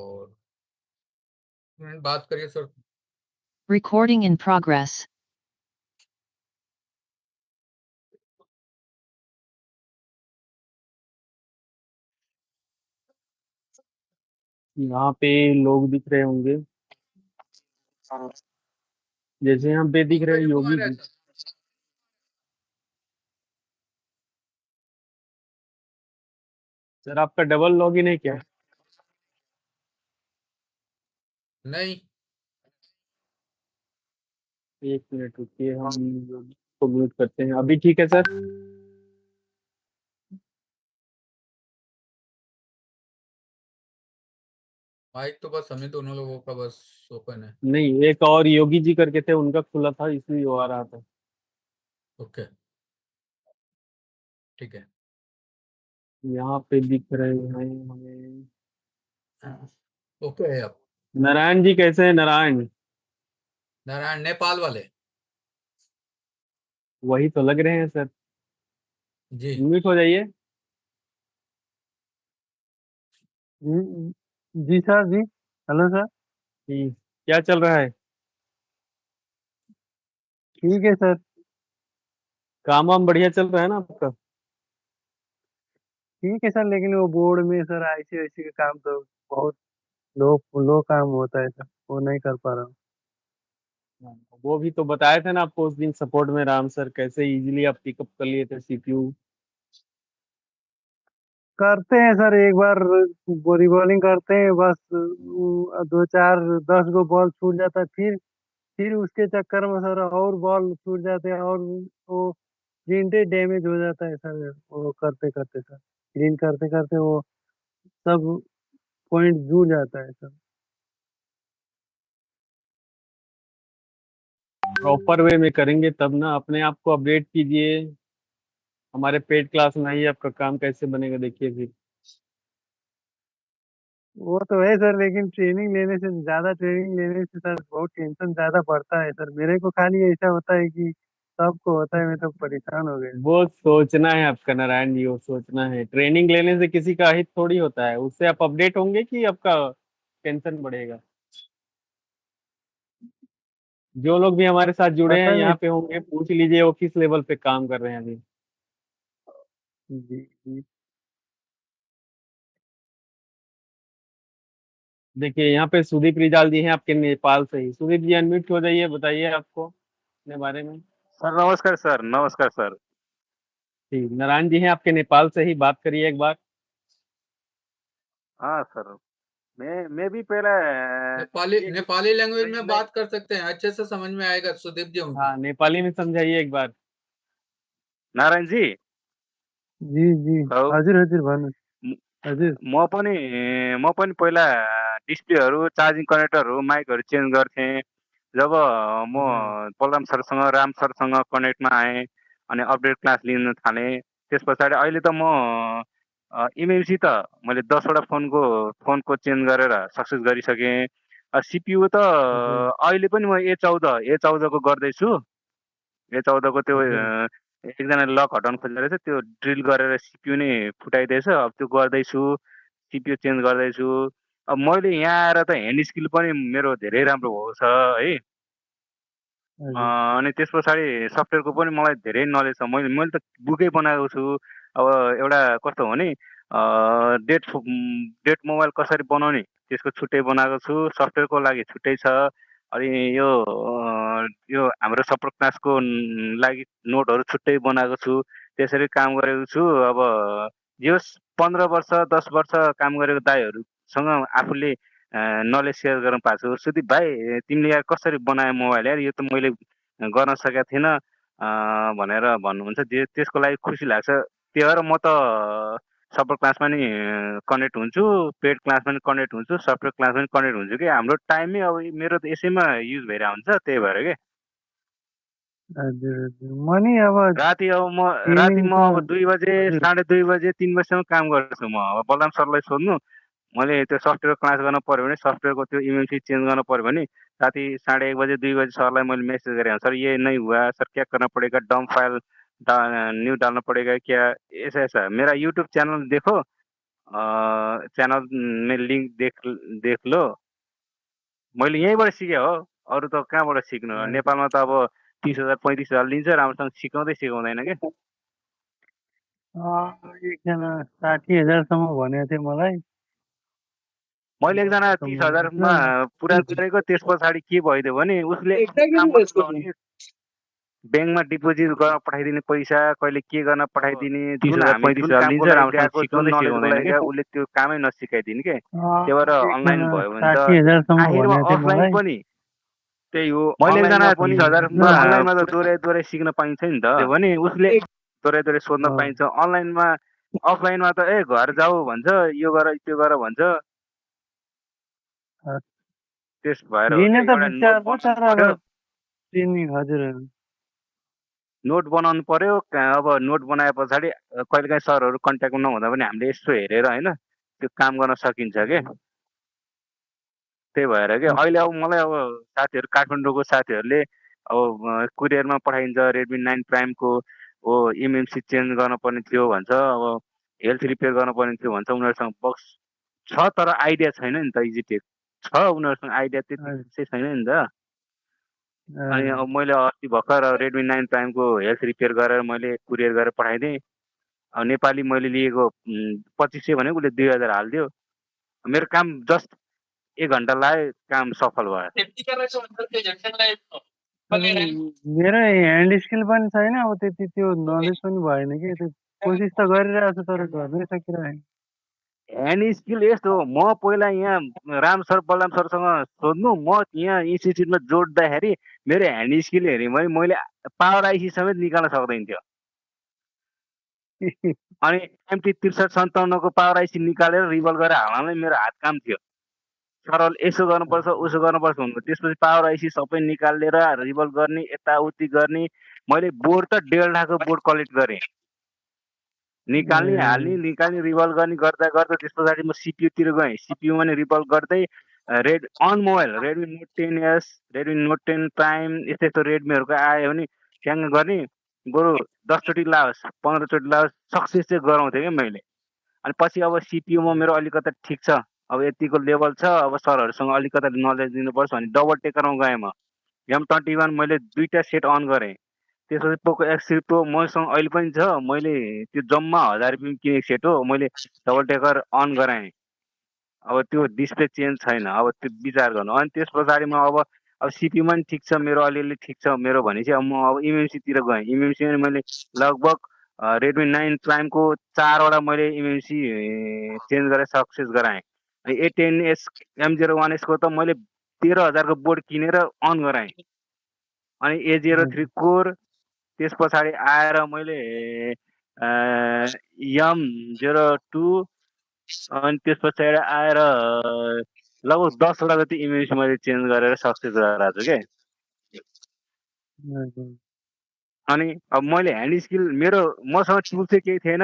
और बात करिए सर। Recording in progress. यहाँ पे लोग दिख रहे होंगे, जैसे यहाँ पे दिख रहे हैं योगी जी। सर आपका डबल लॉगिन है क्या? नहीं, एक मिनट रुकिए, हम योगी को म्यूट करते हैं। अभी ठीक है सर? माइक तो बस हमें दोनों लोगों का बस ओपन है। नहीं, एक और योगी जी करके थे, उनका खुला था, इसलिए वो आ रहा था। ओके, ठीक है। यहाँ पे दिख रहे हैं हमें ओके है अब। नारायण जी। कैसे हैं नारायण? नारायण नेपाल वाले? वही तो लग रहे हैं सर। जी म्यूट हो जाइए। जी जी सर जी। Hello sir. क्या चल रहा है? ठीक है सर। काम वाम बढ़िया चल रहा है ना आपका? ठीक है सर, लेकिन वो बोर्ड में सर ऐसे ऐसे का काम तो बहुत लो लो काम होता है सर, वो नहीं कर पा रहा हूँ। वो भी तो बताए थे ना आपको उस दिन सपोर्ट में, राम सर, कैसे इजीली आप पिकअप कर लिए थे सीपीयू। करते हैं सर, एक बार रिबॉलिंग करते हैं बस, दो चार 10 गो बॉल छूट जाता है, फिर उसके चक्कर में सर और बॉल छूट जाते हैं, और वो प्रिंटे डैमेज हो जाता है सर, वो करते करते सर, क्लीन करते करते वो सब पॉइंट जुड़ जाता है सर। प्रॉपर वे में करेंगे तब ना। अपने आप को अपडेट कीजिए। हमारे पेड क्लास में ही आपका काम कैसे बनेगा देखिए फिर। वो तो है सर, लेकिन ट्रेनिंग लेने से सर बहुत टेंशन ज्यादा बढ़ता है सर, मेरे को खाली ऐसा होता है कि सबको होता है, मैं तो परेशान हो गया। वो सोचना है आपका नारायण जी, वो सोचना है। ट्रेनिंग लेने से किसी का हित थोड़ी होता है, उससे आप अपडेट होंगे कि आपका टेंशन बढ़ेगा। जो लोग भी हमारे साथ जुड़े हैं पता नहीं। यहाँ पे होंगे, पूछ लीजिए वो किस लेवल पे काम कर रहे हैं अभी। जी जी। देखिए यहाँ पे सुदीप रिजाल जी हैं आपके नेपाल से ही। सुदीप जी अनम्यूट हो जाइए, बताइए आपको अपने बारे में। सर नमस्कार सर, नमस्कार सर। ठीक, नारायण जी हैं आपके नेपाल से ही, बात करिए एक बार। हाँ सर, मैं भी पहले नेपाली लैंग्वेज में बात कर सकते हैं, अच्छे से समझ में आएगा सुदीप जी उनको। हाँ, नेपाली में समझाइए एक बार। नारायण जी। जी जी हेलो। हजुर हजुर भन्नु हजुर। म पनि पहिला डिस्प्लेहरू, चार्जिङ कनेक्टरहरू, माइकहरू चेन्ज गर्थेँ। जब म बलराम सरसँग, राम सरसँग कनेक्टमा आएँ अनि अपडेट क्लास लिन थालेँ। त्यस पछाडि अहिले त म एमएमसी त मैले 10वटा फोनको चेन्ज गरेर सक्सेस गरिसकेँ। सिपियु त अहिले पनि म A14 को गर्दैछु। A14 को त्यो एकजनाले लक हटाउनु खोजेको रहेछ, त्यो ड्रिल गरेर सिपियु नै फुटाइदिएछ। अब त्यो गर्दैछु, सिपियु चेन्ज गर्दैछु। अब मैले यहाँ आएर त ह्यान्ड स्किल पनि मेरो धेरै राम्रो भएको छ है। अनि त्यस पछाडि सफ्टवेयरको पनि मलाई धेरै नलेज छ। मैले त बुकै बनाएको छु। अब एउटा कस्तो हो भने डेट मोबाइल कसरी बनाउने त्यसको छुट्टै बनाएको छु, सफ्टवेयरको लागि छुट्टै छ। अनि यो हाम्रो सपोर्ट क्लासको लागि नोटहरू छुट्टै बनाएको छु। त्यसरी काम गरेको छु। अब जे होस् 15 वर्ष 10 वर्ष काम गरेको दाइहरूसँग आफूले नलेज सेयर गर्न पाएको छु। सुदीप भाइ तिमीले यार कसरी बनायो मोबाइल यार, यो त मैले गर्न सकेको थिइनँ भनेर भन्नुहुन्छ। त्यसको लागि खुसी लाग्छ। त्यही भएर म त सपोर्ट क्लासमा नि कनेक्ट हुन्छु, पेड क्लासमा नि कनेक्ट हुन्छु, सफ्टवेयर क्लासमा नि कनेक्ट हुन्छु कि हाम्रो टाइमै अब मेरो त यसैमा युज भइरहेको हुन्छ, त्यही भएर के। हजुर हजुर म नि अब राति ट्रेनिङ त अब 2 बजे, हजुर 2:30 बजे, 3 बजेसम्म काम गर्छु म। अब बलराम सरलाई सोध्नु, मैले त्यो सफ्टवेयर क्लास गर्न पर्यो भने, सफ्टवेयरको त्यो एमएमसी चेन्ज गर्न पर्यो भने राति 1:30 बजे 2 बजे सरलाई मैले मेसेज गरेँ, सर ये नहीं हुआ, सर क्या करना पड़ेगा, डम्प फाइल न्यू डालना पड़ेगा क्या, ऐसा ऐसा। मेरा यूट्यूब चैनल देखो च्यानल में लिंक देख लो। मैले यहीँबाट सिकेँ हो, अरू त कहाँबाट सिक्नु हो? नेपालमा त अब 30,000 35,000 लिन्छ, राम्रोसँग सिकाउँदैन के। एकजना 60,000 भनेको थियो मलाई। मैले एकजना 30,000मा पुरा गरेको, त्यस पछाडि के भइदियो भने उसले ब्याङ्कमा डिपोजिट गर्न पठाइदिने पैसा, कहिले के गर्न पठाइदिने, जुन हामी 35,000 लिन्छ, राम्रोसँग सिकाउँदैन के, उसले त्यो कामै नसिकाइदिने के। त्यही भएर अनलाइन भयो भने त आखिरमा अफलाइन पनि त्यही हो। मैले एकजना 30,000मा अनलाइनमा त दोहोऱ्याइ सिक्न पाइन्छ नि त भने उसले दोहोऱ्याइ सोध्न पाइन्छ। अनलाइनमा अफलाइनमा त घर जाऊ भन्छ, यो गर त्यो गर भन्छ। त्यस भएर नोट बनाउनु पर्यो। अब नोट बनाए पछाडि कहिलेकाहीँ सरहरू कन्ट्याक्टमा नहुँदा पनि हामीले यसो हेरेर होइन त्यो काम गर्न सकिन्छ के। त्यही भएर के अहिले अब मलाई अब साथीहरू काठमाडौँको साथीहरूले अब कुरियरमा पठाइन्छ रेडमी 9 प्राइमको हो, एमएमसी चेन्ज गर्न पर्ने थियो भन्छ, अब हेल्थ रिपेयर गर्न पर्ने थियो भन्छ। उनीहरूसँग बक्स छ तर आइडिया छैन नि त। इजिटेक छ, उनीहरूसँग आइडिया त्यति छैन नि त। अनि अब मैले अस्ति भर्खर रेडमी 9 प्राइमको हेल्थ रिपेयर गरेर मैले कुरियर गरेर पठाइदिएँ। अब नेपाली मैले लिएको 2500 भने उसले 2000 हालिदियो। मेरो काम जस्ट 1 घन्टा लाग्यो, काम सफल भयो। मेरो ह्यान्ड स्किल पनि छैन, अब त्यति त्यो नलेज पनि भएन कि। त्यो कोसिस त गरिरहेको छु तर गर्नै सकिरहेन। ह्यान्ड स्किल यस्तो हो, म पहिला यहाँ राम सर बलराम सरसँग सोध्नु, म यहाँ इन्स्टिट्युटमा जोड्दाखेरि मेरो ह्यान्ड स्किल हेऱ्यो भने मैले पावर आइसी समेत निकाल्न सक्दैन थियो। अनि MT 6357 को पावर आइसी निकालेर रिभल्भ गरेर हाल्नलाई मेरो हात काम थियो। सरल यसो गर्नुपर्छ उसो गर्नुपर्छ भन्नु। त्यसपछि पावर आइसी सबै निकालेर रिभल्भ गर्ने, यताउति गर्ने। मैले बोर्ड त 1.5 लाखको बोर्ड कलेक्ट गरेँ। निकाल्ने हाल्ने निकाल्ने रिभल्भ गर्ने गर्दा गर्दा त्यस पछाडि म सिपियुतिर गएँ। सिपियुमा नि रिभल्भ गर्दै on mobile Redmi Note 10S, Redmi Note 10 prime यस्तो यस्तो रेडमीहरूको आयो भने ट्याङ्ग गर्ने, बरु 10 चोटि लाओस् 15 चोटि लाओस् सक्सेस चाहिँ गराउँथेँ क्या मैले। अनि पछि अब सिपियुमा मेरो अलिकता ठिक छ, अब यतिको लेभल छ, अब सरहरूसँग अलिकता नलेज दिनुपर्छ भने डबल टेकरमा गएँ म। M21 मैले 2टा सेट अन गरेँ। त्यसपछि पोको X3 प्रो मसँग अहिले पनि छ। मैले त्यो जम्मा 1000 रुपियाँमा किनेको सेट हो। मैले डबल टेकर अन गराएँ। अब त्यो डिस्प्ले चेन्ज छैन, अब त्यो विचार गर्नु। अनि त्यस पछाडि म अब सिपियुमा पनि ठिक छ मेरो, अलिअलि ठिक छ मेरो भनेपछि अब म अब एमएमसीतिर गएँ। एमएमसीमा मैले लगभग रेडमी 9 प्राइमको 4 वटा मैले एमएमसी चेन्ज गरेर सक्सेस गराएँ। A10s M01s को त मैले 13,000 को बोर्ड किनेर अन गराएँ। अनि A03 कोर, त्यस पछाडि आएर मैले M02 अनि त्यस पछाडि आएर लगभग 10 वटा जति एमएमसी मैले चेन्ज गरेर सक्सेस गराएको छु के। अनि अब मैले ह्यान्ड स्किल मसँग टुल चाहिँ केही थिएन।